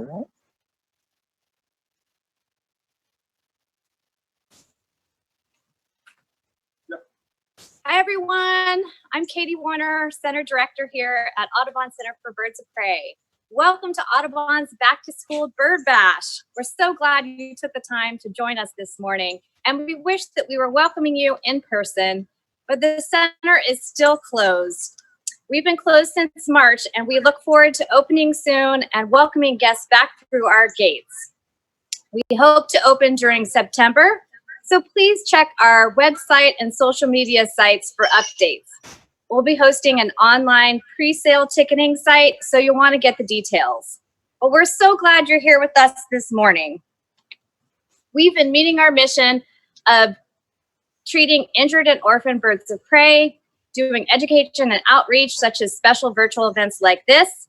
So hi, everyone. I'm Katie Warner, Center Director here at Audubon Center for Birds of Prey. Welcome to Audubon's Back to School Bird Bash. We're so glad you took the time to join us this morning, and we wish that we were welcoming you in person, but the center is still closed. We've been closed since March, and we look forward to opening soon and welcoming guests back through our gates. We hope to open during September, so please check our website and social media sites for updates. We'll be hosting an online pre-sale ticketing site, so you'll want to get the details. But we're so glad you're here with us this morning. We've been meeting our mission of treating injured and orphaned birds of prey, doing education and outreach such as special virtual events like this,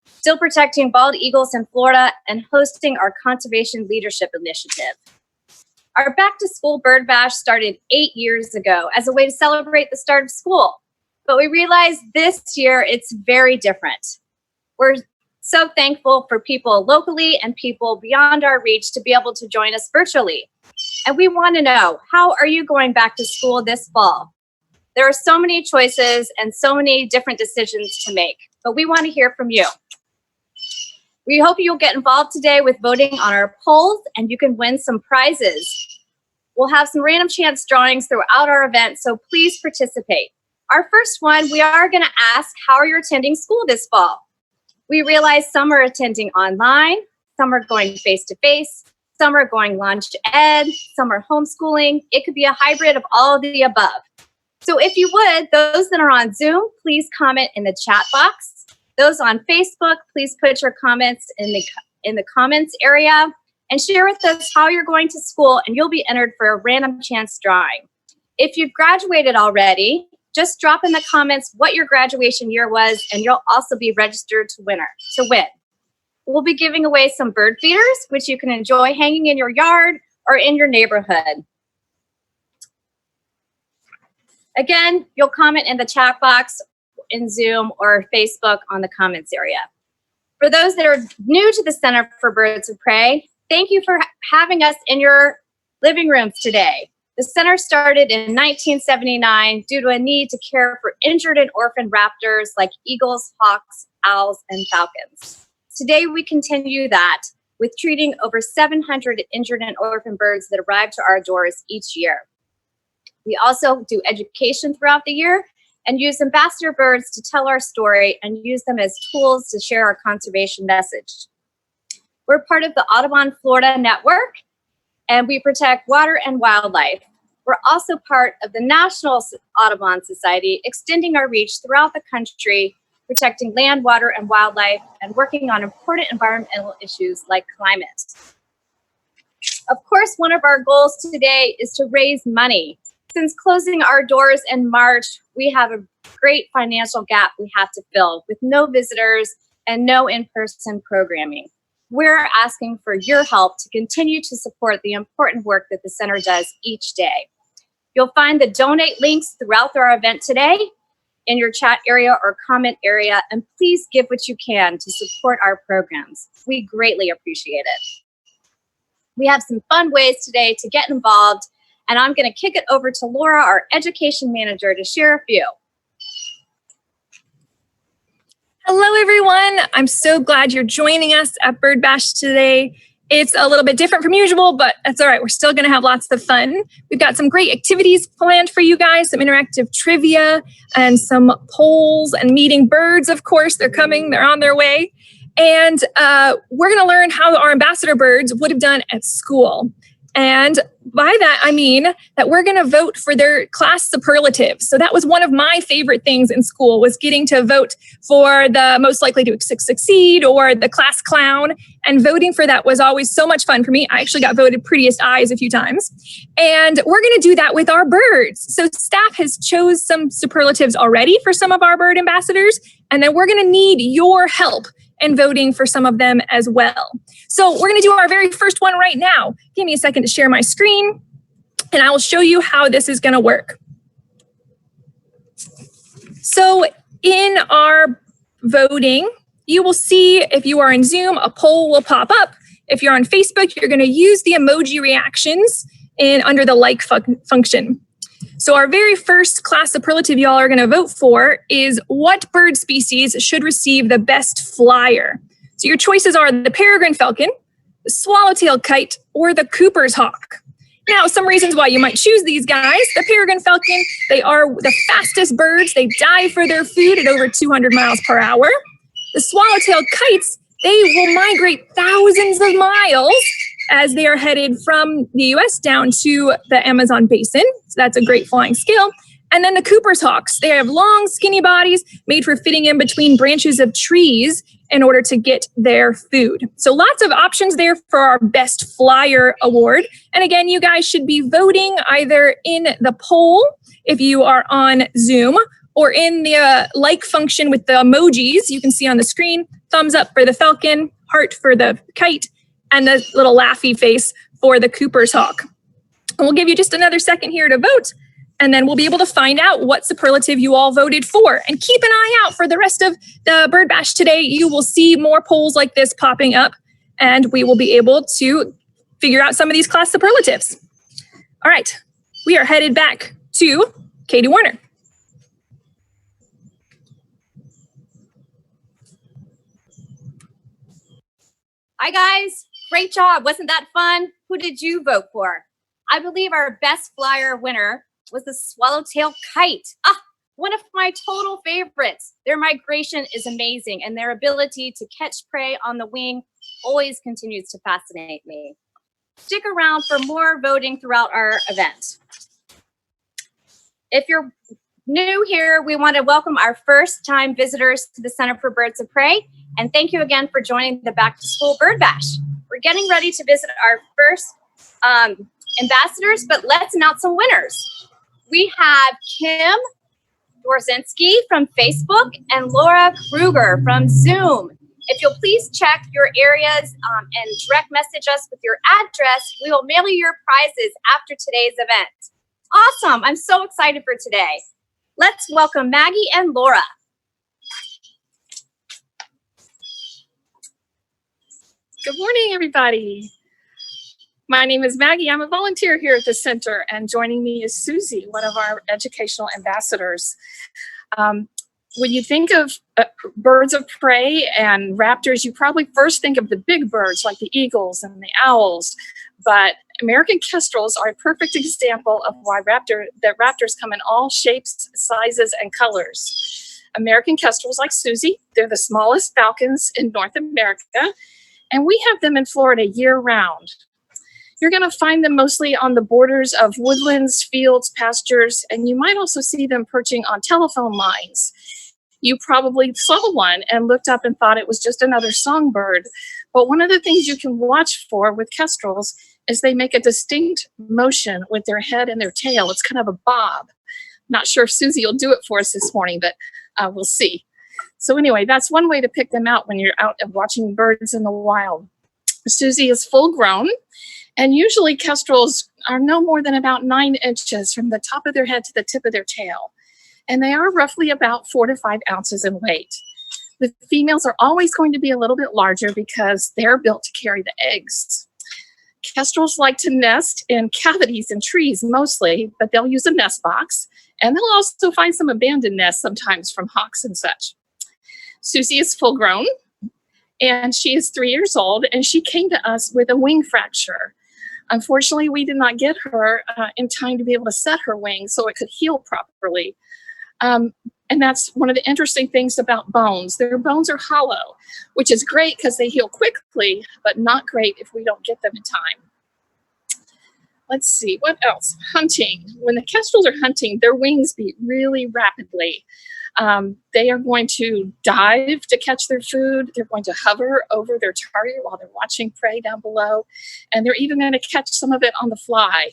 still protecting bald eagles in Florida, and hosting our conservation leadership initiative. Our Back to School Bird Bash started 8 years ago as a way to celebrate the start of school. But we realized this year it's very different. We're so thankful for people locally and people beyond our reach to be able to join us virtually. And we want to know, how are you going back to school this fall? There are so many choices and so many different decisions to make, but we want to hear from you. We hope you'll get involved today with voting on our polls, and you can win some prizes. We'll have some random chance drawings throughout our event, so please participate. Our first one, we are going to ask, how are you attending school this fall? We realize some are attending online, some are going face-to-face, some are going lunch ed, some are homeschooling. It could be a hybrid of all of the above. So if you would, those that are on Zoom, please comment in the chat box. Those on Facebook, please put your comments in the comments area and share with us how you're going to school, and you'll be entered for a random chance drawing. If you've graduated already, just drop in the comments what your graduation year was, and you'll also be registered to win. We'll be giving away some bird feeders, which you can enjoy hanging in your yard or in your neighborhood. Again, you'll comment in the chat box in Zoom or Facebook on the comments area. For those that are new to the Center for Birds of Prey, thank you for having us in your living rooms today. The center started in 1979 due to a need to care for injured and orphaned raptors like eagles, hawks, owls, and falcons. Today, we continue that with treating over 700 injured and orphaned birds that arrive to our doors each year. We also do education throughout the year and use ambassador birds to tell our story and use them as tools to share our conservation message. We're part of the Audubon Florida Network, and we protect water and wildlife. We're also part of the National Audubon Society, extending our reach throughout the country, protecting land, water, and wildlife, and working on important environmental issues like climate. Of course, one of our goals today is to raise money. Since closing our doors in March, we have a great financial gap we have to fill with no visitors and no in-person programming. We're asking for your help to continue to support the important work that the center does each day. You'll find the donate links throughout our event today in your chat area or comment area, and please give what you can to support our programs. We greatly appreciate it. We have some fun ways today to get involved, and I'm going to kick it over to Laura, our education manager, to share a few. Hello, everyone. I'm so glad you're joining us at Bird Bash today. It's a little bit different from usual, but that's all right. We're still going to have lots of fun. We've got some great activities planned for you guys, some interactive trivia and some polls and meeting birds, of course. They're coming. They're on their way. And we're going to learn how our ambassador birds would have done at school. And by that, I mean that we're going to vote for their class superlatives. So that was one of my favorite things in school, was getting to vote for the most likely to succeed or the class clown. And voting for that was always so much fun for me. I actually got voted prettiest eyes a few times. And we're going to do that with our birds. So staff has chose some superlatives already for some of our bird ambassadors. And then we're going to need your help in voting for some of them as well. So we're going to do our very first one right now. Give me a second to share my screen, and I will show you how this is going to work. So in our voting, you will see if you are in Zoom, a poll will pop up. If you're on Facebook, you're going to use the emoji reactions under the like function. So our very first class superlative y'all are going to vote for is what bird species should receive the best flyer. So your choices are the peregrine falcon, the swallowtail kite, or the Cooper's hawk. Now, some reasons why you might choose these guys. The peregrine falcon, they are the fastest birds. They dive for their food at over 200 miles per hour. The swallowtail kites, they will migrate thousands of miles as they are headed from the US down to the Amazon basin. So that's a great flying skill. And then the Cooper's hawks, they have long, skinny bodies made for fitting in between branches of trees in order to get their food. So lots of options there for our best flyer award. And again, you guys should be voting either in the poll if you are on Zoom, or in the like function with the emojis you can see on the screen. Thumbs up for the falcon, heart for the kite, and the little laughy face for the Cooper's hawk. And we'll give you just another second here to vote, and then we'll be able to find out what superlative you all voted for. And keep an eye out for the rest of the Bird Bash today. You will see more polls like this popping up, and we will be able to figure out some of these class superlatives. All right, we are headed back to Katie Warner. Hi guys, great job. Wasn't that fun? Who did you vote for? I believe our best flyer winner was the swallowtail kite. One of my total favorites. Their migration is amazing, and their ability to catch prey on the wing always continues to fascinate me. Stick around for more voting throughout our event. If you're new here, we want to welcome our first-time visitors to the Center for Birds of Prey, and thank you again for joining the Back to School Bird Bash. We're getting ready to visit our first ambassadors, but let's announce some winners. We have Kim Dorzinski from Facebook and Laura Kruger from Zoom. If you'll please check your areas and direct message us with your address, we will mail you your prizes after today's event. Awesome, I'm so excited for today. Let's welcome Maggie and Laura. Good morning, everybody. My name is Maggie. I'm a volunteer here at the center, and joining me is Susie, one of our educational ambassadors. When you think of birds of prey and raptors, you probably first think of the big birds like the eagles and the owls, but American kestrels are a perfect example of why raptors come in all shapes, sizes, and colors. American kestrels, like Susie, they're the smallest falcons in North America, and we have them in Florida year-round. You're going to find them mostly on the borders of woodlands, fields, pastures, and you might also see them perching on telephone lines. You probably saw one and looked up and thought it was just another songbird. But one of the things you can watch for with kestrels is they make a distinct motion with their head and their tail. It's kind of a bob. Not sure if Susie will do it for us this morning, but we'll see. So anyway, that's one way to pick them out when you're out and watching birds in the wild. Susie is full grown, and usually kestrels are no more than about 9 inches from the top of their head to the tip of their tail. And they are roughly about 4 to 5 ounces in weight. The females are always going to be a little bit larger because they're built to carry the eggs. Kestrels like to nest in cavities in trees mostly, but they'll use a nest box, and they'll also find some abandoned nests sometimes from hawks and such. Susie is full grown, and she is 3 years old, and she came to us with a wing fracture. Unfortunately, we did not get her in time to be able to set her wings so it could heal properly. And that's one of the interesting things about bones. Their bones are hollow, which is great because they heal quickly, but not great if we don't get them in time. Let's see, what else? Hunting. When the kestrels are hunting, their wings beat really rapidly. They are going to dive to catch their food. They're going to hover over their target while they're watching prey down below. And they're even going to catch some of it on the fly.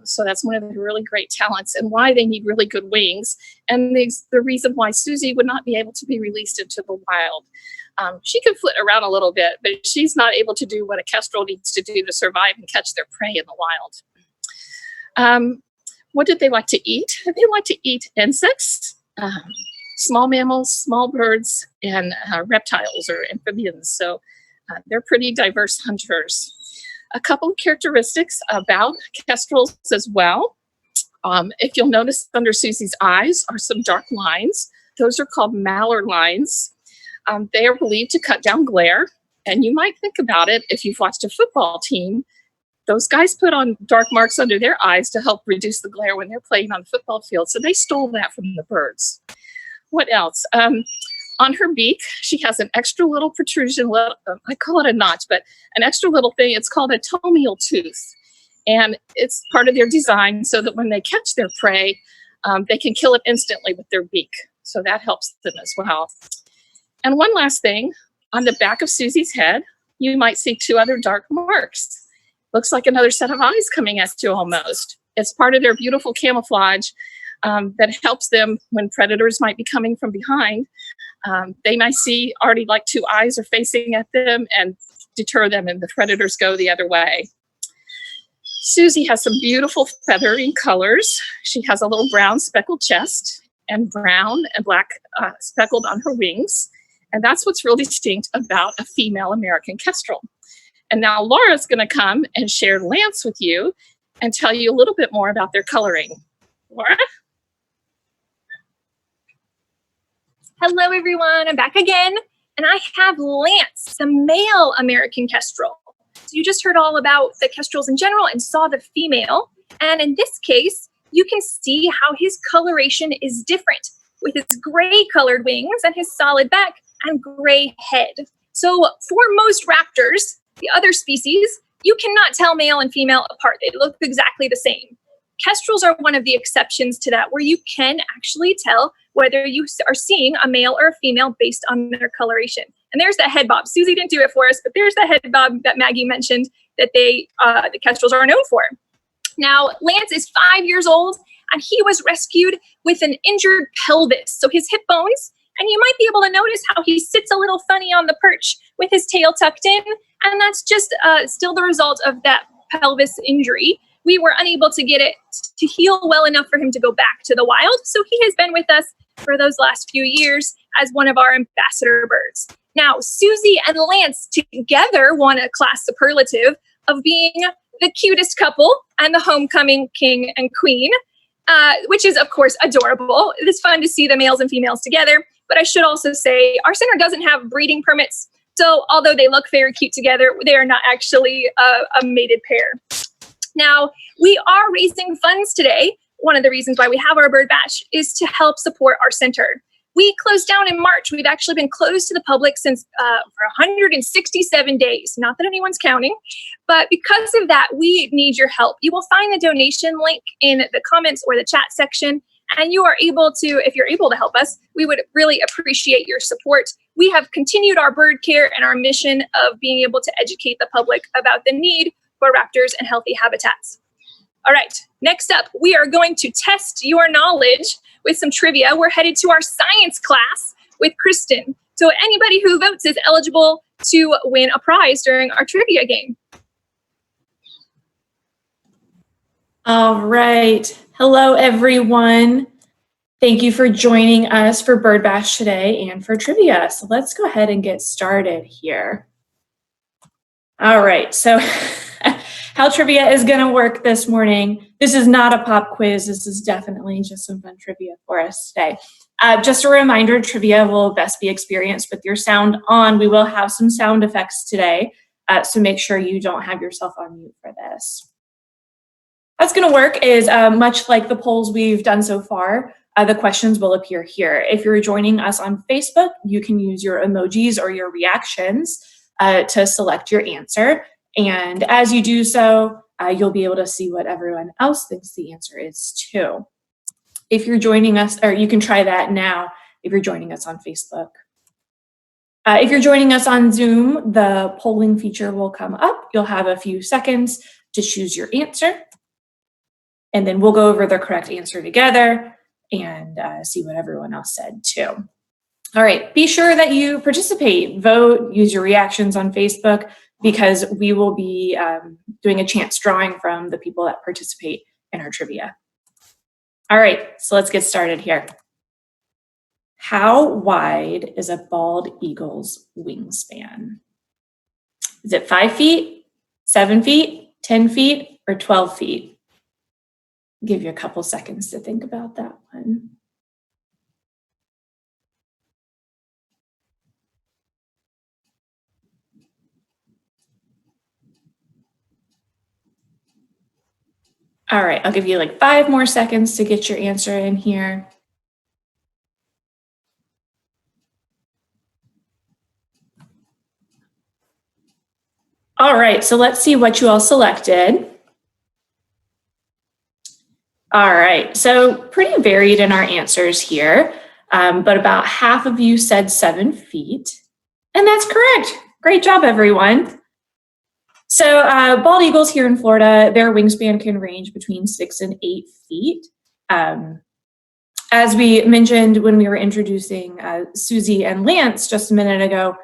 So that's one of the really great talents and why they need really good wings. And the reason why Susie would not be able to be released into the wild. She can flit around a little bit, but she's not able to do what a kestrel needs to do to survive and catch their prey in the wild. What did they like to eat? They like to eat insects, small mammals, small birds, and reptiles or amphibians. So they're pretty diverse hunters. A couple of characteristics about kestrels as well. If you'll notice under Susie's eyes are some dark lines. Those are called malar lines. They are believed to cut down glare. And you might think about it if you've watched a football team. Those guys put on dark marks under their eyes to help reduce the glare when they're playing on the football field. So they stole that from the birds. What else? On her beak, she has an extra little protrusion, I call it a notch, but an extra little thing. It's called a tomial tooth. And it's part of their design so that when they catch their prey, they can kill it instantly with their beak. So that helps them as well. And one last thing, on the back of Susie's head, you might see two other dark marks. Looks like another set of eyes coming at you almost. It's part of their beautiful camouflage that helps them when predators might be coming from behind. They might see already like two eyes are facing at them and deter them, and the predators go the other way. Susie has some beautiful feathery colors. She has a little brown speckled chest and brown and black speckled on her wings. And that's what's really distinct about a female American kestrel. And now Laura's going to come and share Lance with you and tell you a little bit more about their coloring. Laura? Hello, everyone. I'm back again. And I have Lance, the male American kestrel. So you just heard all about the kestrels in general and saw the female. And in this case, you can see how his coloration is different with his gray colored wings and his solid back and gray head. So for most raptors, the other species, you cannot tell male and female apart. They look exactly the same. Kestrels are one of the exceptions to that, where you can actually tell whether you are seeing a male or a female based on their coloration. And there's that head bob. Susie didn't do it for us, but there's the head bob that Maggie mentioned that the kestrels are known for. Now, Lance is 5 years old, and he was rescued with an injured pelvis. So his hip bones, and you might be able to notice how he sits a little funny on the perch with his tail tucked in, and that's just still the result of that pelvis injury. We were unable to get it to heal well enough for him to go back to the wild, so he has been with us for those last few years as one of our ambassador birds. Now, Susie and Lance together won a class superlative of being the cutest couple and the homecoming king and queen, which is, of course, adorable. It's fun to see the males and females together. But I should also say our center doesn't have breeding permits. So although they look very cute together, they are not actually a mated pair. Now, we are raising funds today. One of the reasons why we have our bird bash is to help support our center. We closed down in March. We've actually been closed to the public since for 167 days. Not that anyone's counting, but because of that, we need your help. You will find the donation link in the comments or the chat section, and you are able to, if you're able to help us, we would really appreciate your support. We have continued our bird care and our mission of being able to educate the public about the need for raptors and healthy habitats. All right, next up, we are going to test your knowledge with some trivia. We're headed to our science class with Kristen. So anybody who votes is eligible to win a prize during our trivia game. All right. Hello, everyone. Thank you for joining us for Bird Bash today and for trivia. So let's go ahead and get started here. All right. So how trivia is going to work this morning. This is not a pop quiz. This is definitely just some fun trivia for us today. Just a reminder, trivia will best be experienced with your sound on. We will have some sound effects today, so make sure you don't have yourself on mute for this. What's going to work is much like the polls we've done so far, the questions will appear here. If you're joining us on Facebook, you can use your emojis or your reactions to select your answer. And as you do so, you'll be able to see what everyone else thinks the answer is too. If you're joining us, or you can try that now if you're joining us on Facebook. If you're joining us on Zoom, the polling feature will come up. You'll have a few seconds to choose your answer. And then we'll go over the correct answer together and see what everyone else said too. All right, be sure that you participate, vote, use your reactions on Facebook, because we will be doing a chance drawing from the people that participate in our trivia. All right, so let's get started here. How wide is a bald eagle's wingspan? Is it 5 feet, 7 feet, 10 feet, or 12 feet? I'll give you a couple seconds to think about that one. All right, I'll give you like 5 more seconds to get your answer in here. All right, so let's see what you all selected. All right, so pretty varied in our answers here, but about half of you said 7 feet, and that's correct. Great job, everyone. So bald eagles here in Florida, their wingspan can range between 6 and 8 feet. As we mentioned when we were introducing Susie and Lance just a minute ago,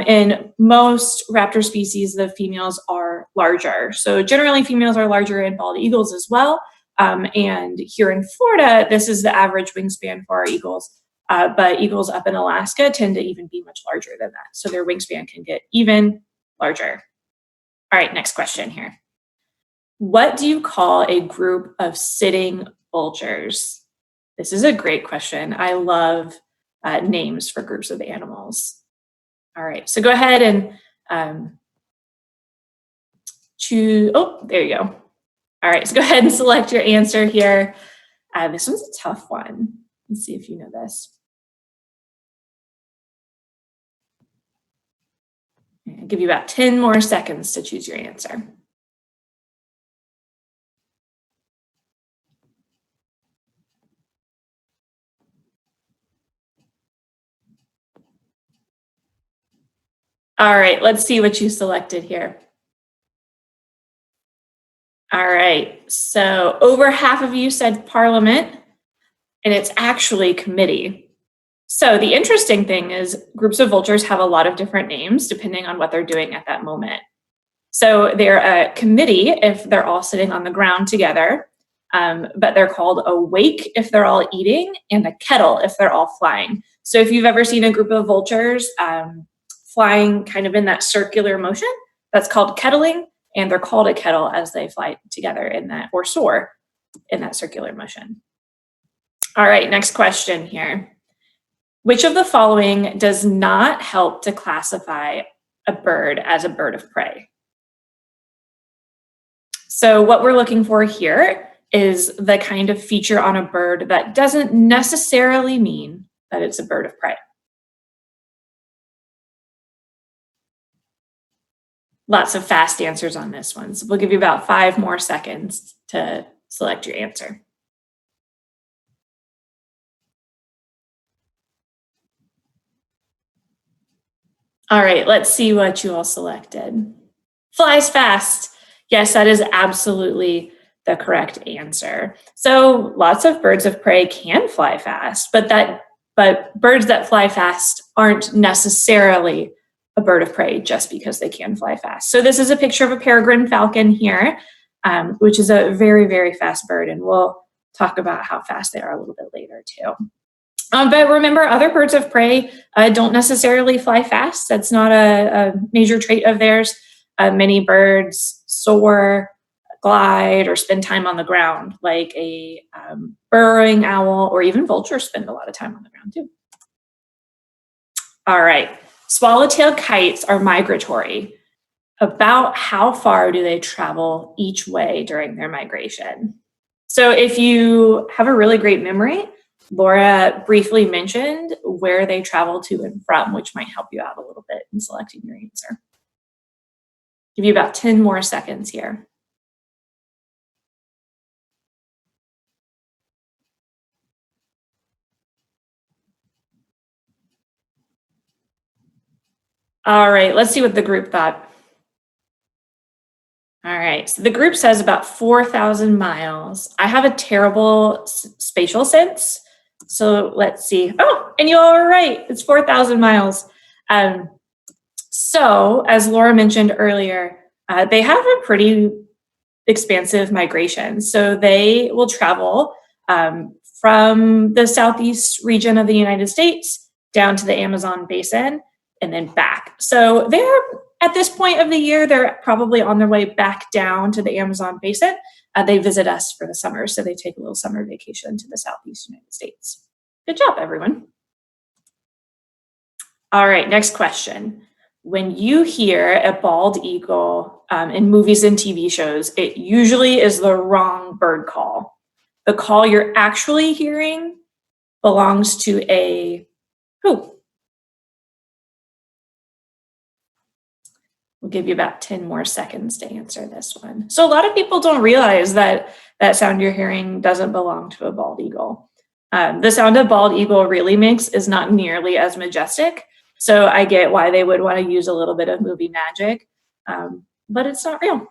in most raptor species, the females are larger. So generally females are larger in bald eagles as well. And here in Florida, this is the average wingspan for our eagles. But eagles up in Alaska tend to even be much larger than that. So their wingspan can get even larger. All right, next question here. What do you call a group of sitting vultures? This is a great question. I love names for groups of animals. All right, so go ahead and choose. Oh, there you go. All right, so go ahead and select your answer here. This one's a tough one. Let's see if you know this. I'll give you about 10 more seconds to choose your answer. All right, let's see what you selected here. All right, so over half of you said parliament, and it's actually committee. So the interesting thing is groups of vultures have a lot of different names depending on what they're doing at that moment. So they're a committee if they're all sitting on the ground together, but they're called a wake if they're all eating, and a kettle if they're all flying. So if you've ever seen a group of vultures flying kind of in that circular motion, that's called kettling, and they're called a kettle as they fly together in that, or soar in that circular motion. All right, next question here. Which of the following does not help to classify a bird as a bird of prey? So what we're looking for here is the kind of feature on a bird that doesn't necessarily mean that it's a bird of prey. Lots of fast answers on this one. So we'll give you about 5 more seconds to select your answer. All right, let's see what you all selected. Flies fast. Yes, that is absolutely the correct answer. So lots of birds of prey can fly fast, but birds that fly fast aren't necessarily a bird of prey just because they can fly fast. So this is a picture of a peregrine falcon here, which is a very, very fast bird, and we'll talk about how fast they are a little bit later too. But remember, other birds of prey don't necessarily fly fast. That's not a major trait of theirs. Many birds soar, glide, or spend time on the ground, like a burrowing owl, or even vultures spend a lot of time on the ground too. All right, swallowtail kites are migratory. About how far do they travel each way during their migration? So if you have a really great memory, Laura briefly mentioned where they travel to and from, which might help you out a little bit in selecting your answer. Give you about 10 more seconds here. All right, let's see what the group thought. All right, so the group says about 4,000 miles. I have a terrible spatial sense, so let's see. Oh, and you all are right, it's 4,000 miles. So as Laura mentioned earlier, they have a pretty expansive migration. So they will travel from the southeast region of the United States down to the Amazon basin and then back. So they're at this point of the year, they're probably on their way back down to the Amazon basin. They visit us for the summer, so they take a little summer vacation to the southeast United States. Good job, everyone. All right, next question. When you hear a bald eagle in movies and TV shows, it usually is the wrong bird call. The call you're actually hearing belongs to a who? We'll give you about 10 more seconds to answer this one. So a lot of people don't realize that that sound you're hearing doesn't belong to a bald eagle. The sound a bald eagle really makes is not nearly as majestic. So I get why they would want to use a little bit of movie magic, but it's not real.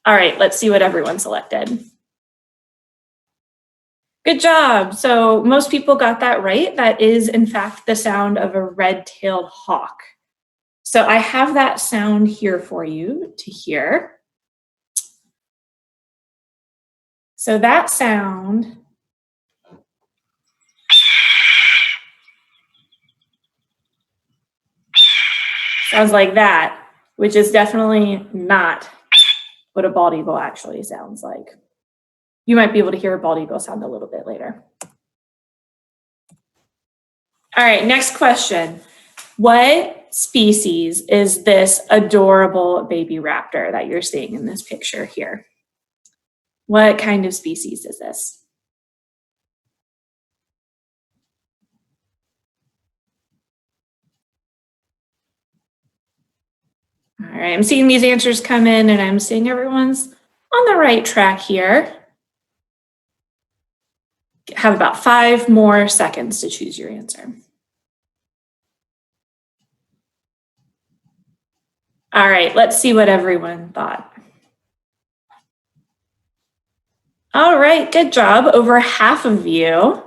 All right, let's see what everyone selected. Good job. So most people got that right. That is, in fact, the sound of a red-tailed hawk. So I have that sound here for you to hear. So that sound sounds like that, which is definitely not what a bald eagle actually sounds like. You might be able to hear a bald eagle sound a little bit later. All right, next question. What species is this adorable baby raptor that you're seeing in this picture here? What kind of species is this? All right, I'm seeing these answers come in and I'm seeing everyone's on the right track here. Have about 5 more seconds to choose your answer. All right, let's see what everyone thought. All right, good job. Over half of you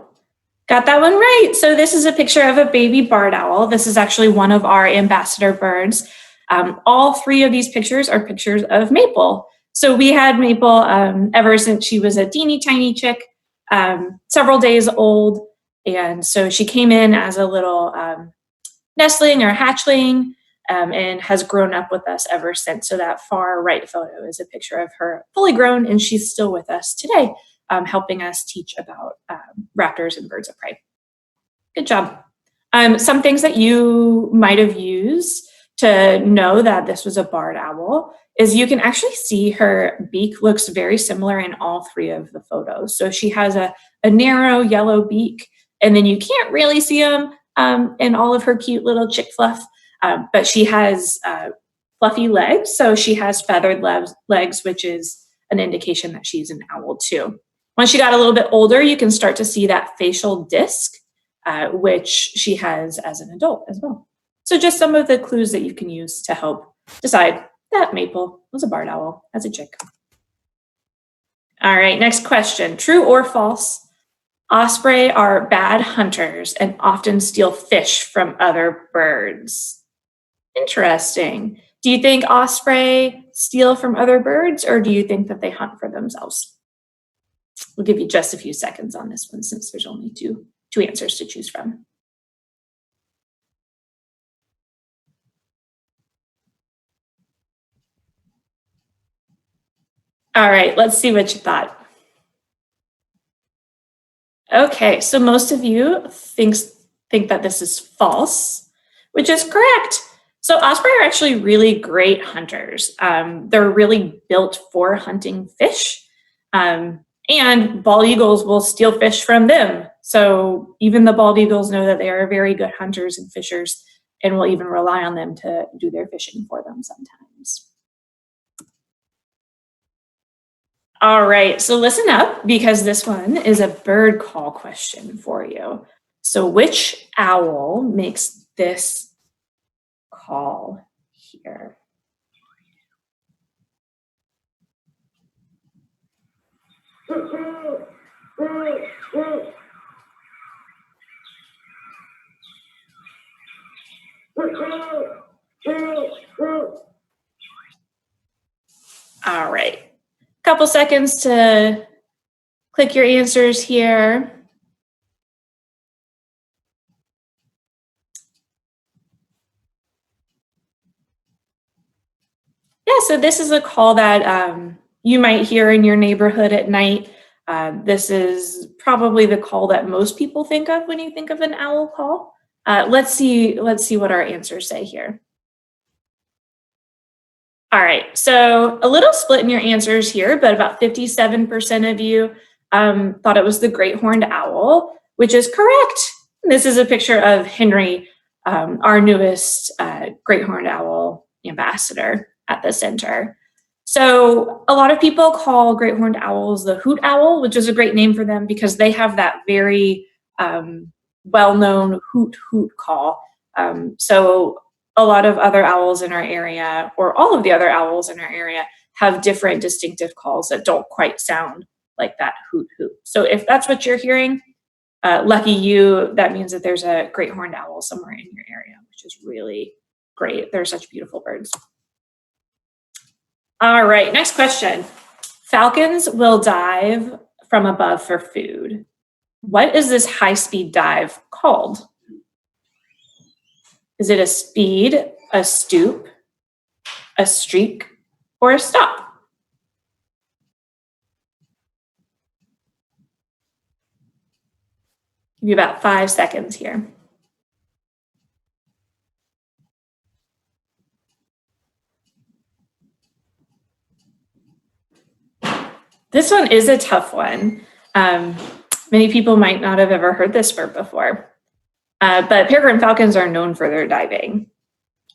got that one right. So this is a picture of a baby barred owl. This is actually one of our ambassador birds. All 3 of these pictures are pictures of Maple. So we had Maple ever since she was a teeny tiny chick, several days old. And so she came in as a little nestling or hatchling and has grown up with us ever since. So that far right photo is a picture of her fully grown, and she's still with us today, helping us teach about raptors and birds of prey. Good job. Some things that you might have used to know that this was a barred owl is you can actually see her beak looks very similar in all 3 of the photos. So she has a narrow yellow beak, and then you can't really see them in all of her cute little chick fluff, but she has fluffy legs. So she has feathered legs, which is an indication that she's an owl too. When she got a little bit older, you can start to see that facial disc, which she has as an adult as well. So just some of the clues that you can use to help decide that Maple was a barred owl as a chick. All right, next question. True or false? Osprey are bad hunters and often steal fish from other birds. Interesting. Do you think osprey steal from other birds, or do you think that they hunt for themselves? We'll give you just a few seconds on this one since there's only two answers to choose from. All right, let's see what you thought. Okay, so most of you think that this is false, which is correct. So osprey are actually really great hunters. They're really built for hunting fish, and bald eagles will steal fish from them. So even the bald eagles know that they are very good hunters and fishers, and will even rely on them to do their fishing for them sometimes. All right, so listen up, because this one is a bird call question for you. So which owl makes this call here? All right. Couple seconds to click your answers here. Yeah, so this is a call that you might hear in your neighborhood at night. This is probably the call that most people think of when you think of an owl call. Let's see what our answers say here. All right, so a little split in your answers here, but about 57% of you thought it was the great horned owl, which is correct. This is a picture of Henry, our newest great horned owl ambassador at the center. So a lot of people call great horned owls the hoot owl, which is a great name for them because they have that very well-known hoot hoot call. So a lot of other owls in our area, or all of the other owls in our area, have different distinctive calls that don't quite sound like that hoot hoot. So if that's what you're hearing, lucky you, that means that there's a great horned owl somewhere in your area, which is really great. They're such beautiful birds. All right, next question. Falcons will dive from above for food. What is this high-speed dive called? Is it a speed, a stoop, a streak, or a stop? Give you about 5 seconds here. This one is a tough one. Many people might not have ever heard this verb before, but peregrine falcons are known for their diving.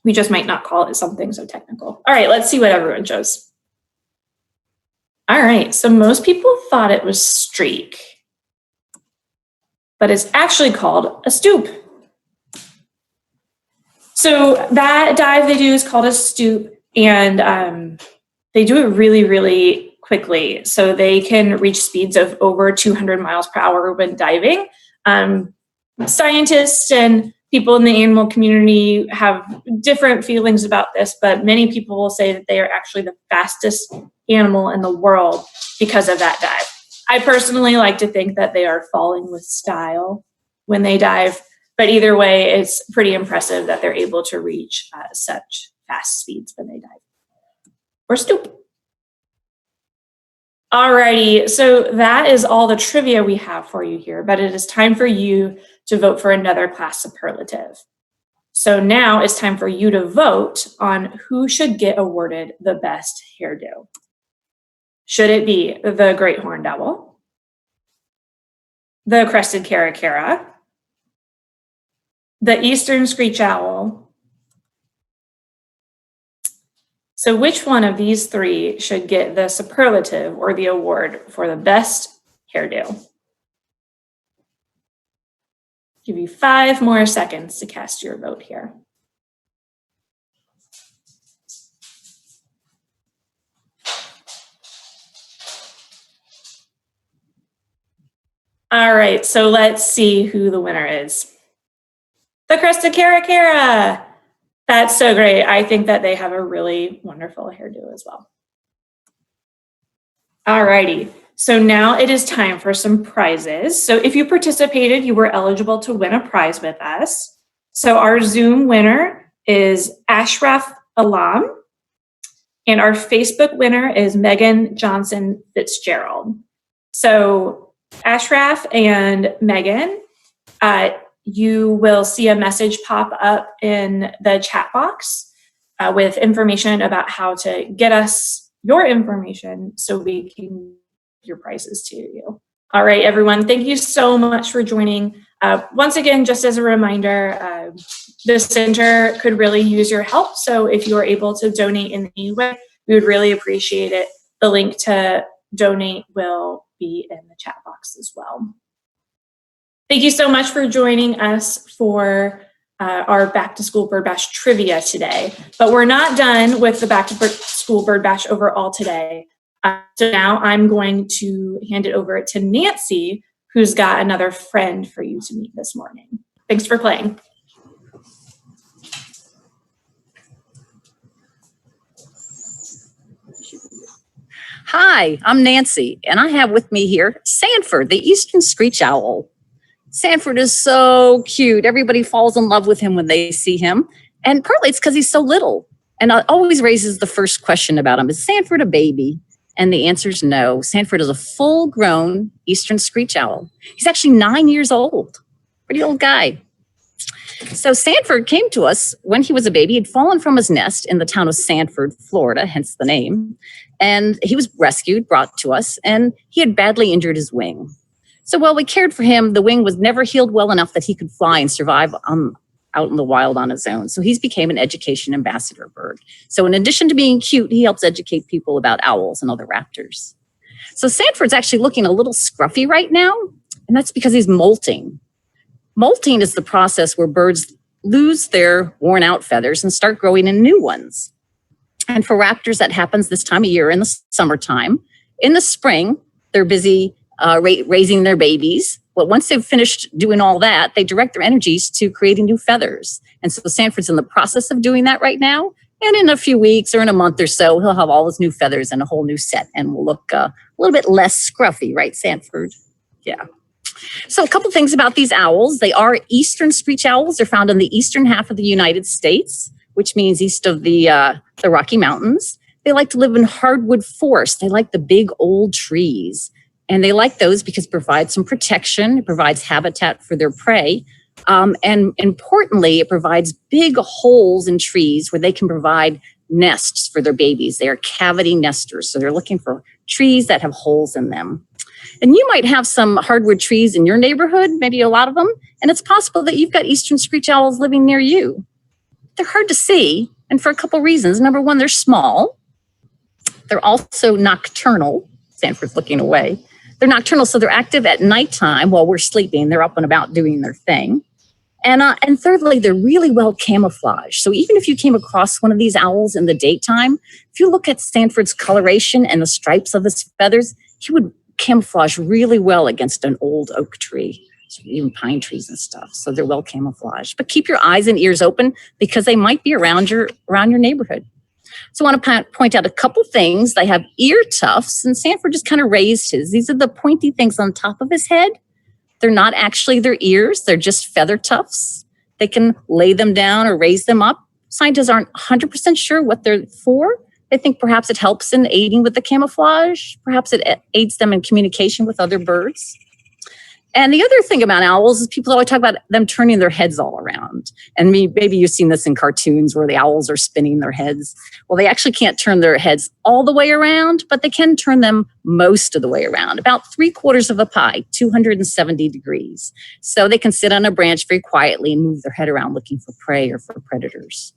We just might not call it something so technical. All right, let's see what everyone chose. All right, so most people thought it was streak, but it's actually called a stoop. So that dive they do is called a stoop, and they do it really, really quickly. So they can reach speeds of over 200 miles per hour when diving. Scientists and people in the animal community have different feelings about this, but many people will say that they are actually the fastest animal in the world because of that dive. I personally like to think that they are falling with style when they dive, but either way, it's pretty impressive that they're able to reach such fast speeds when they dive or stoop. Alrighty, so that is all the trivia we have for you here, but it is time for you to vote for another class superlative. So now it's time for you to vote on who should get awarded the best hairdo. Should it be the great horned owl, the crested caracara, the eastern screech owl? So which one of these three should get the superlative or the award for the best hairdo? Give you 5 more seconds to cast your vote here. All right, so let's see who the winner is. The crested caracara. That's so great. I think that they have a really wonderful hairdo as well. All righty, so now it is time for some prizes. So if you participated, you were eligible to win a prize with us. So our Zoom winner is Ashraf Alam, and our Facebook winner is Megan Johnson Fitzgerald. So Ashraf and Megan, you will see a message pop up in the chat box with information about how to get us your information so we can give your prizes to you. All right, everyone, thank you so much for joining. Once again, just as a reminder, the center could really use your help. So if you are able to donate in any way, we would really appreciate it. The link to donate will be in the chat box as well. Thank you so much for joining us for our Back to School Bird Bash trivia today. But we're not done with the Back to School Bird Bash overall today. So now I'm going to hand it over to Nancy, who's got another friend for you to meet this morning. Thanks for playing. Hi, I'm Nancy, and I have with me here Sanford, the eastern screech owl. Sanford is so cute. Everybody falls in love with him when they see him. And partly it's because he's so little. And it always raises the first question about him. Is Sanford a baby? And the answer is no. Sanford is a full-grown eastern screech owl. He's actually 9 years old. Pretty old guy. So Sanford came to us when he was a baby. He'd fallen from his nest in the town of Sanford, Florida, hence the name. And he was rescued, brought to us, and he had badly injured his wing. So while we cared for him, the wing was never healed well enough that he could fly and survive out in the wild on his own. So he's became an education ambassador bird. So in addition to being cute, he helps educate people about owls and other raptors. So Sanford's actually looking a little scruffy right now, and that's because he's molting. Molting is the process where birds lose their worn out feathers and start growing in new ones. And for raptors, that happens this time of year in the summertime. In the spring, they're busy raising their babies. But once they've finished doing all that, they direct their energies to creating new feathers. And so Sanford's in the process of doing that right now. And in a few weeks or in a month or so, he'll have all his new feathers and a whole new set and will look a little bit less scruffy, right, Sanford? Yeah. So a couple things about these owls. They are eastern screech owls. They're found in the eastern half of the United States, which means east of the Rocky Mountains. They like to live in hardwood forests. They like the big old trees. And they like those because it provides some protection. It provides habitat for their prey. And importantly, it provides big holes in trees where they can provide nests for their babies. They are cavity nesters. So they're looking for trees that have holes in them. And you might have some hardwood trees in your neighborhood, maybe a lot of them. And it's possible that you've got eastern screech owls living near you. They're hard to see, and for a couple reasons. Number one, they're small. They're also nocturnal. Sanford's looking away. They're nocturnal, so they're active at nighttime while we're sleeping. They're up and about doing their thing. And thirdly, they're really well camouflaged. So even if you came across one of these owls in the daytime, if you look at Sanford's coloration and the stripes of his feathers, he would camouflage really well against an old oak tree, even pine trees and stuff. So they're well camouflaged. But keep your eyes and ears open because they might be around your neighborhood. So I want to point out a couple things. They have ear tufts, and Sanford just kind of raised his. These are the pointy things on top of his head. They're not actually their ears. They're just feather tufts. They can lay them down or raise them up. Scientists aren't 100% sure what they're for. They think perhaps it helps in aiding with the camouflage. Perhaps it aids them in communication with other birds. And the other thing about owls is people always talk about them turning their heads all around. And maybe you've seen this in cartoons where the owls are spinning their heads. Well, they actually can't turn their heads all the way around, but they can turn them most of the way around, about 3/4 of a pie, 270 degrees. So they can sit on a branch very quietly and move their head around looking for prey or for predators.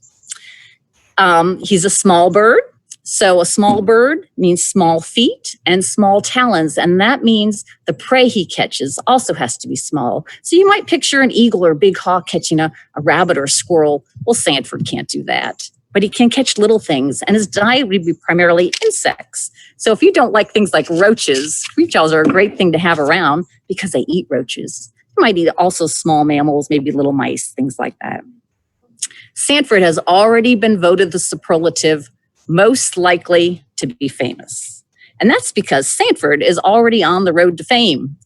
He's a small bird. So a small bird means small feet and small talons, and that means the prey he catches also has to be small. So you might picture an eagle or a big hawk catching a rabbit or a squirrel. Well, Sanford can't do that, but he can catch little things, and his diet would be primarily insects. So if you don't like things like roaches, screech owls are a great thing to have around because they eat roaches. They might eat also small mammals, maybe little mice, things like that. Sanford has already been voted the superlative most likely to be famous. And that's because Sanford is already on the road to fame.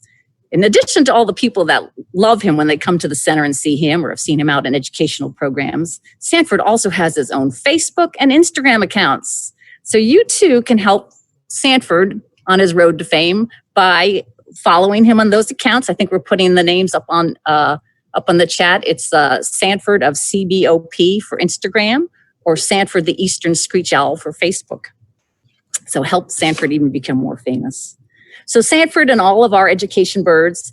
In addition to all the people that love him when they come to the center and see him or have seen him out in educational programs, Sanford also has his own Facebook and Instagram accounts. So you too can help Sanford on his road to fame by following him on those accounts. I think we're putting the names up on the chat. It's Sanford of CBOP for Instagram, or Sanford the Eastern Screech Owl for Facebook. So help Sanford even become more famous. So Sanford and all of our education birds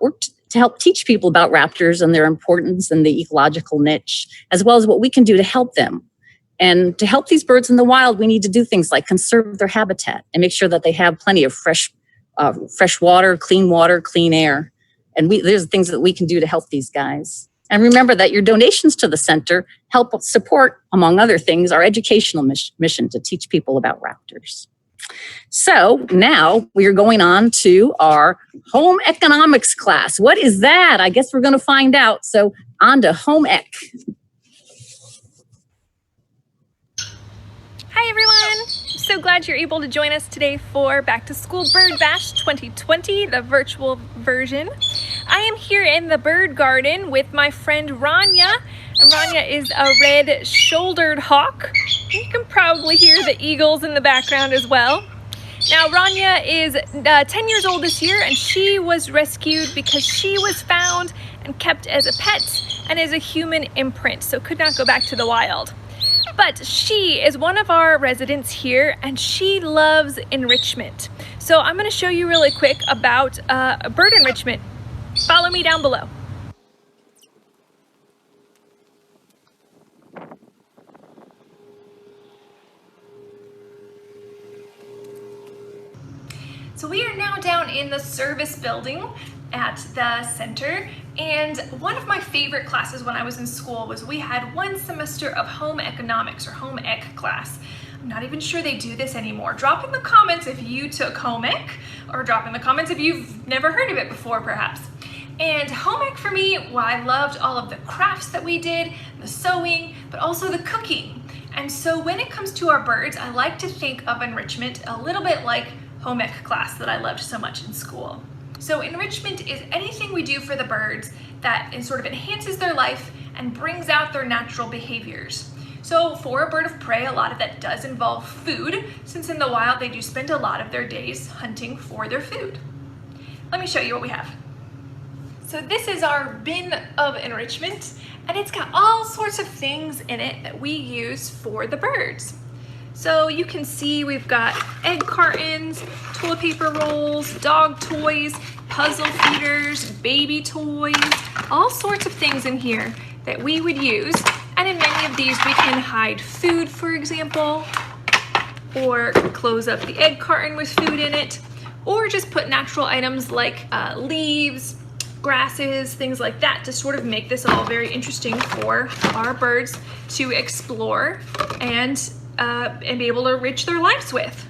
work to help teach people about raptors and their importance in the ecological niche, as well as what we can do to help them. And to help these birds in the wild, we need to do things like conserve their habitat and make sure that they have plenty of fresh water, clean air. And there's things that we can do to help these guys. And remember that your donations to the center help support, among other things, our educational mission to teach people about raptors. So now we are going on to our home economics class. What is that? I guess we're going to find out. So on to home ec. Hi everyone! I'm so glad you're able to join us today for Back to School Bird Bash 2020, the virtual version. I am here in the bird garden with my friend Rania, and Rania is a red-shouldered hawk. You can probably hear the eagles in the background as well. Now Rania is 10 years old this year, and she was rescued because she was found and kept as a pet and is a human imprint, so could not go back to the wild. But she is one of our residents here, and she loves enrichment. So I'm going to show you really quick about bird enrichment. Follow me down below. So we are now down in the service building at the center, and one of my favorite classes when I was in school was we had one semester of home economics, or home ec class. I'm not even sure they do this anymore. Drop in the comments if you took home ec, or drop in the comments if you've never heard of it before perhaps. And home ec for me, well, I loved all of the crafts that we did, the sewing, but also the cooking. And so when it comes to our birds, I like to think of enrichment a little bit like home ec class that I loved so much in school. So enrichment is anything we do for the birds that sort of enhances their life and brings out their natural behaviors. So for a bird of prey, a lot of that does involve food, since in the wild they do spend a lot of their days hunting for their food. Let me show you what we have. So this is our bin of enrichment, and it's got all sorts of things in it that we use for the birds. So you can see we've got egg cartons, toilet paper rolls, dog toys, puzzle feeders, baby toys, all sorts of things in here that we would use. And in many of these we can hide food, for example, or close up the egg carton with food in it, or just put natural items like leaves, grasses, things like that to sort of make this all very interesting for our birds to explore and be able to enrich their lives with.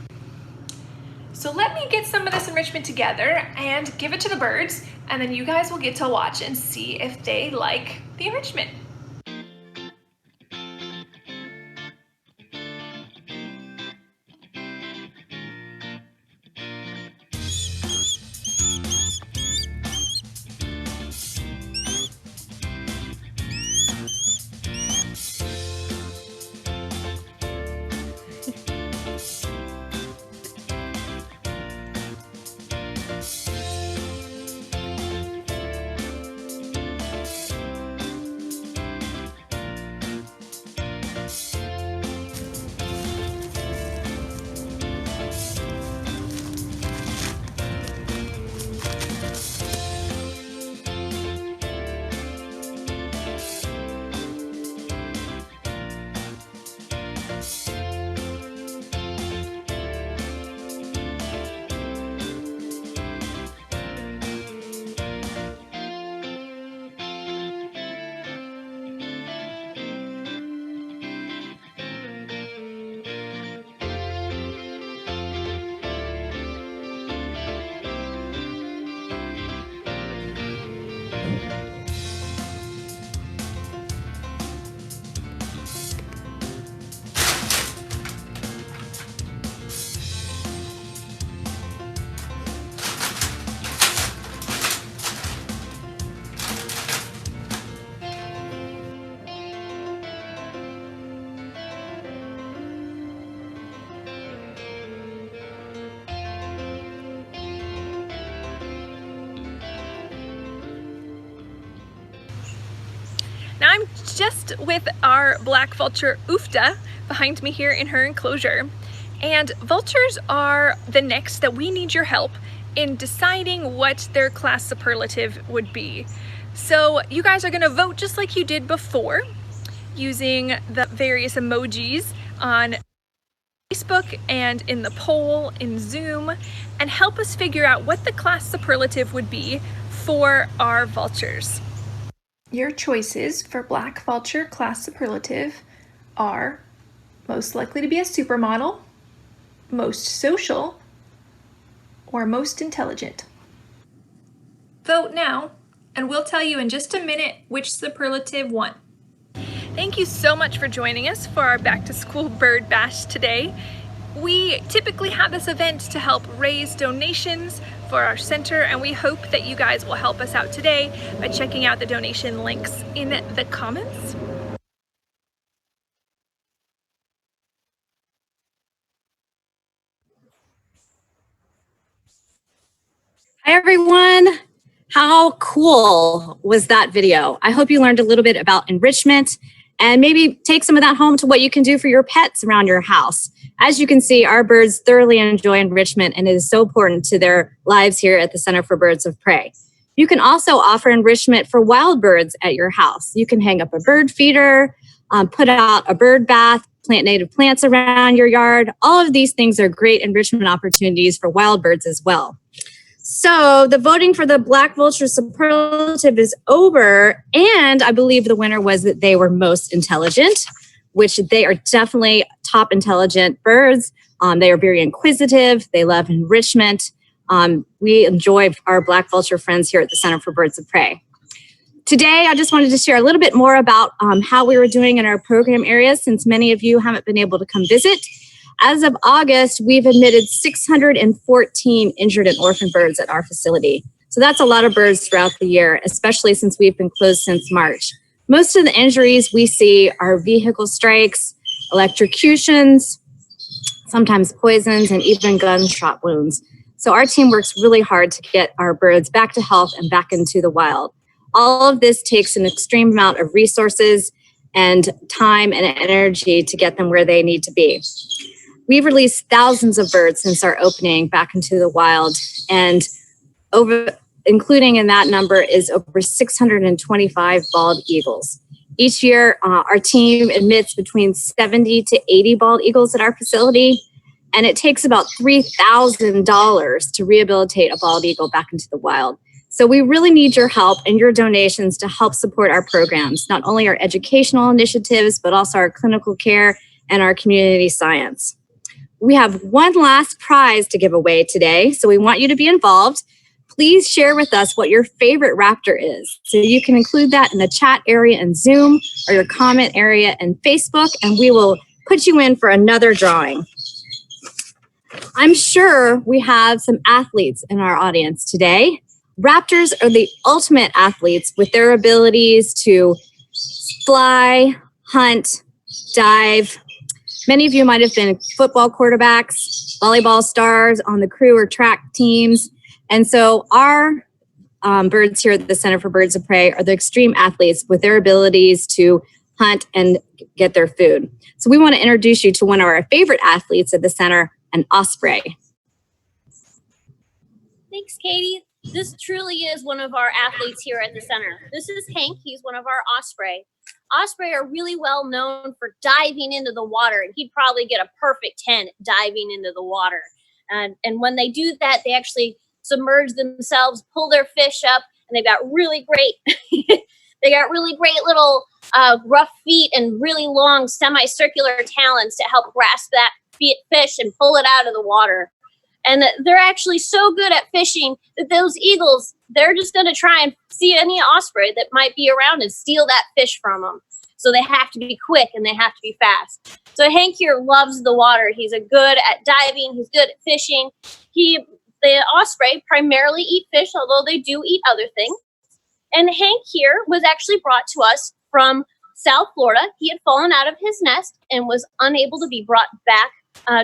So let me get some of this enrichment together and give it to the birds, and then you guys will get to watch and see if they like the enrichment. Now I'm just with our black vulture Ufta behind me here in her enclosure. And vultures are the next that we need your help in deciding what their class superlative would be. So you guys are gonna vote just like you did before, using the various emojis on Facebook and in the poll in Zoom, and help us figure out what the class superlative would be for our vultures. Your choices for black vulture class superlative are most likely to be a supermodel, most social, or most intelligent. Vote now, and we'll tell you in just a minute which superlative won. Thank you so much for joining us for our back to school bird bash today. We typically have this event to help raise donations for our center, and we hope that you guys will help us out today by checking out the donation links in the comments. Hi, everyone. How cool was that video? I hope you learned a little bit about enrichment and maybe take some of that home to what you can do for your pets around your house. As you can see, our birds thoroughly enjoy enrichment, and it is so important to their lives here at the Center for Birds of Prey. You can also offer enrichment for wild birds at your house. You can hang up a bird feeder, put out a bird bath, plant native plants around your yard. All of these things are great enrichment opportunities for wild birds as well. So the voting for the Black Vulture superlative is over, and I believe the winner was that they were most intelligent, which they are definitely top intelligent birds. They are very inquisitive. They love enrichment. We enjoy our Black Vulture friends here at the Center for Birds of Prey. Today, I just wanted to share a little bit more about how we were doing in our program areas, since many of you haven't been able to come visit. As of August, we've admitted 614 injured and orphan birds at our facility. So that's a lot of birds throughout the year, especially since we've been closed since March. Most of the injuries we see are vehicle strikes, electrocutions, sometimes poisons, and even gunshot wounds. So our team works really hard to get our birds back to health and back into the wild. All of this takes an extreme amount of resources and time and energy to get them where they need to be. We've released thousands of birds since our opening back into the wild, and including in that number is over 625 bald eagles. Each year, our team admits between 70 to 80 bald eagles at our facility, and it takes about $3,000 to rehabilitate a bald eagle back into the wild. So we really need your help and your donations to help support our programs, not only our educational initiatives, but also our clinical care and our community science. We have one last prize to give away today, so we want you to be involved. Please share with us what your favorite raptor is. So you can include that in the chat area in Zoom or your comment area in Facebook, and we will put you in for another drawing. I'm sure we have some athletes in our audience today. Raptors are the ultimate athletes with their abilities to fly, hunt, dive. Many of you might have been football quarterbacks, volleyball stars on the crew or track teams. And so our birds here at the Center for Birds of Prey are the extreme athletes with their abilities to hunt and get their food. So we want to introduce you to one of our favorite athletes at the center, an osprey. Thanks, Katie. This truly is one of our athletes here at the center. This is Hank. He's one of our osprey. Osprey are really well known for diving into the water, and he'd probably get a perfect 10 diving into the water. And when they do that, they actually submerge themselves, pull their fish up, and they've got really great, little rough feet and really long semicircular talons to help grasp that fish and pull it out of the water. And they're actually so good at fishing that those eagles, they're just going to try and see any osprey that might be around and steal that fish from them. So they have to be quick and they have to be fast. So Hank here loves the water. He's good at diving. He's good at fishing. The osprey primarily eat fish, although they do eat other things. And Hank here was actually brought to us from South Florida. He had fallen out of his nest and was unable to be brought back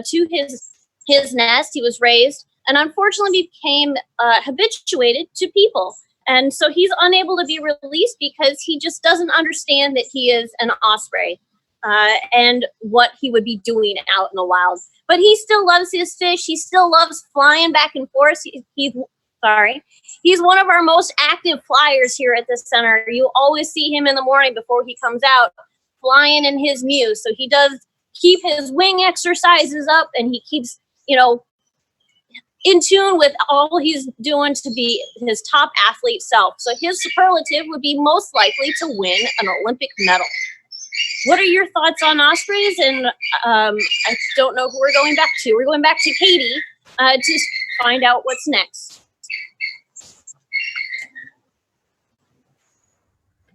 to his nest. He was raised and unfortunately became habituated to people. And so he's unable to be released because he just doesn't understand that he is an osprey and what he would be doing out in the wild. But he still loves his fish. He still loves flying back and forth. He's one of our most active flyers here at the center. You always see him in the morning before he comes out flying in his mew. So he does keep his wing exercises up, and he keeps, in tune with all he's doing to be his top athlete self. So his superlative would be most likely to win an Olympic medal. What are your thoughts on ospreys? And I don't know who we're going back to. We're going back to Katie to find out what's next.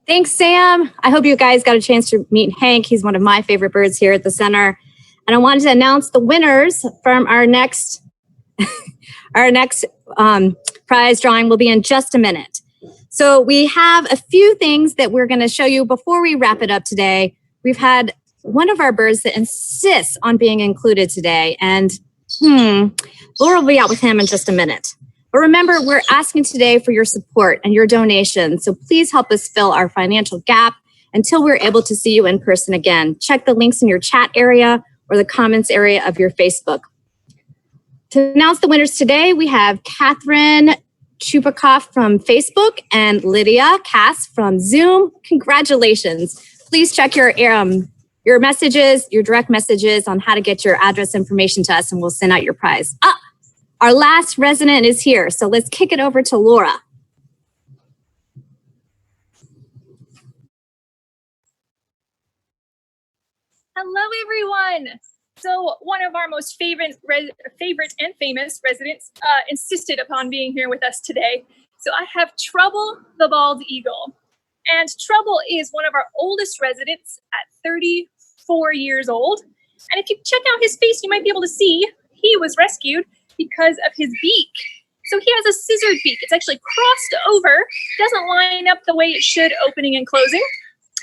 Thanks, Sam. I hope you guys got a chance to meet Hank. He's one of my favorite birds here at the center. And I wanted to announce the winners from our next prize drawing will be in just a minute. So we have a few things that we're going to show you before we wrap it up today. We've had one of our birds that insists on being included today, and Laura will be out with him in just a minute. But remember, we're asking today for your support and your donations, so please help us fill our financial gap until we're able to see you in person again. Check the links in your chat area or the comments area of your Facebook. To announce the winners today, we have Catherine Chupikoff from Facebook and Lydia Cass from Zoom. Congratulations. Please check your messages, your direct messages on how to get your address information to us, and we'll send out your prize. Our last resident is here, so let's kick it over to Laura. Hello, everyone. So one of our most favorite and famous residents insisted upon being here with us today. So I have Trouble the bald eagle. And Trouble is one of our oldest residents at 34 years old. And if you check out his face, you might be able to see he was rescued because of his beak. So he has a scissored beak. It's actually crossed over, doesn't line up the way it should, opening and closing.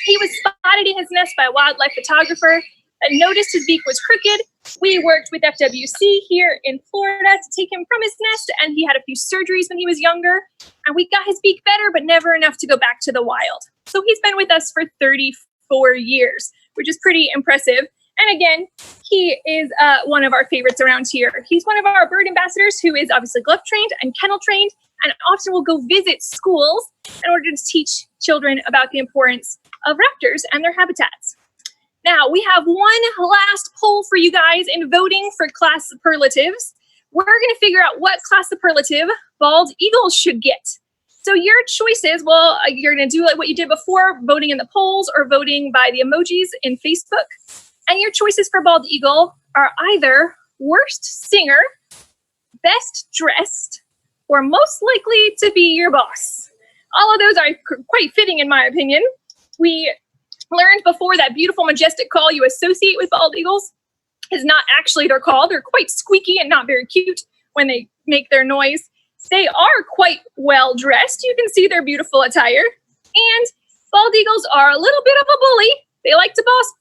He was spotted in his nest by a wildlife photographer and noticed his beak was crooked. We worked with FWC here in Florida to take him from his nest, and he had a few surgeries when he was younger, and we got his beak better, but never enough to go back to the wild. So he's been with us for 34 years, which is pretty impressive. And again, he is one of our favorites around here. He's one of our bird ambassadors who is obviously glove trained and kennel trained, and often will go visit schools in order to teach children about the importance of raptors and their habitats. Now, we have one last poll for you guys in voting for class superlatives. We're going to figure out what class superlative bald eagles should get. So your choices, well, you're going to do like what you did before, voting in the polls or voting by the emojis in Facebook. And your choices for bald eagle are either worst singer, best dressed, or most likely to be your boss. All of those are quite fitting in my opinion. We learned before that beautiful, majestic call you associate with bald eagles is not actually their call. They're quite squeaky and not very cute when they make their noise. They are quite well dressed. You can see their beautiful attire. And bald eagles are a little bit of a bully. They like to boss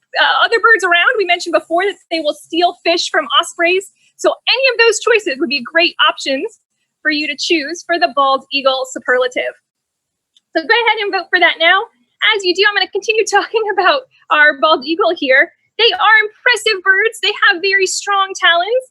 other birds around. We mentioned before that they will steal fish from ospreys. So any of those choices would be great options for you to choose for the bald eagle superlative. So go ahead and vote for that now. As you do, I'm going to continue talking about our bald eagle here. They are impressive birds. They have very strong talons.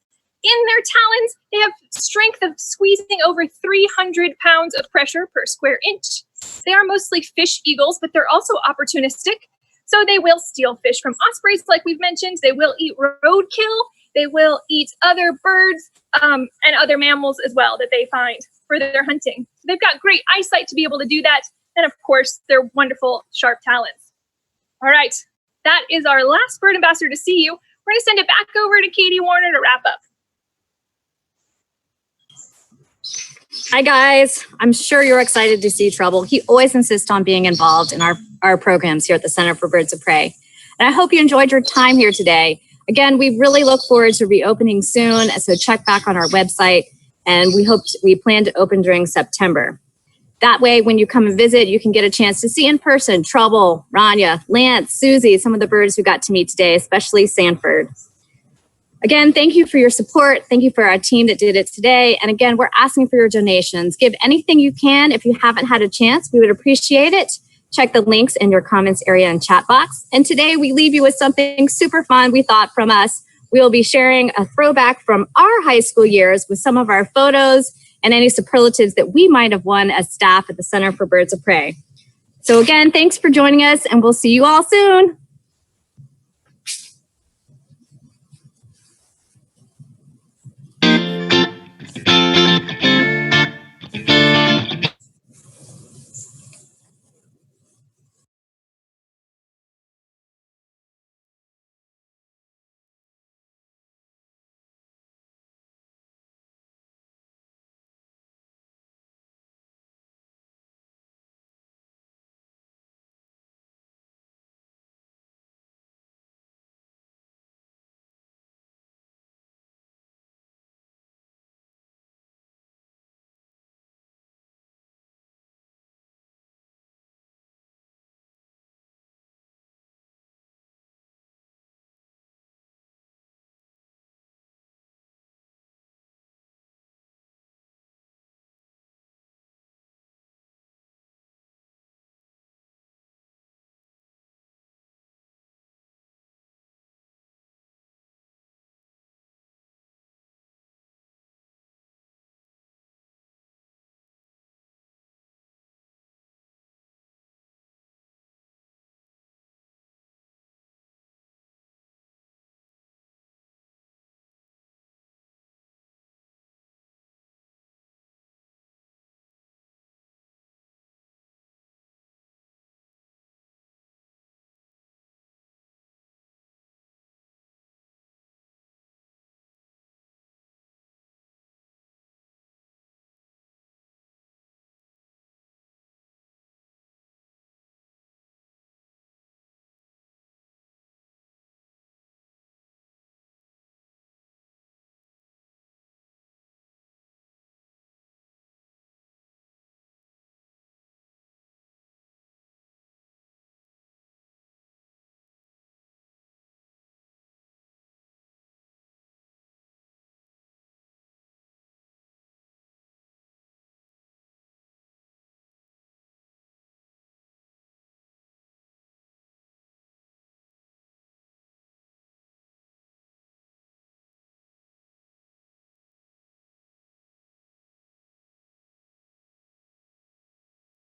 In their talons, they have strength of squeezing over 300 pounds of pressure per square inch. They are mostly fish eagles, but they're also opportunistic. So they will steal fish from ospreys, like we've mentioned. They will eat roadkill. They will eat other birds and other mammals as well that they find for their hunting. They've got great eyesight to be able to do that. And of course, their wonderful sharp talons. All right, that is our last bird ambassador to see you. We're going to send it back over to Katie Warner to wrap up. Hi, guys. I'm sure you're excited to see Trouble. He always insists on being involved in our programs here at the Center for Birds of Prey. And I hope you enjoyed your time here today. Again, we really look forward to reopening soon, so check back on our website. And we plan to open during September. That way, when you come and visit, you can get a chance to see in person Trouble, Rania, Lance, Susie, some of the birds we got to meet today, especially Sanford. Again, thank you for your support. Thank you for our team that did it today. And again, we're asking for your donations. Give anything you can. If you haven't had a chance, we would appreciate it. Check the links in your comments area and chat box. And today we leave you with something super fun we thought from us. We will be sharing a throwback from our high school years with some of our photos and any superlatives that we might have won as staff at the Center for Birds of Prey. So again, thanks for joining us, and we'll see you all soon.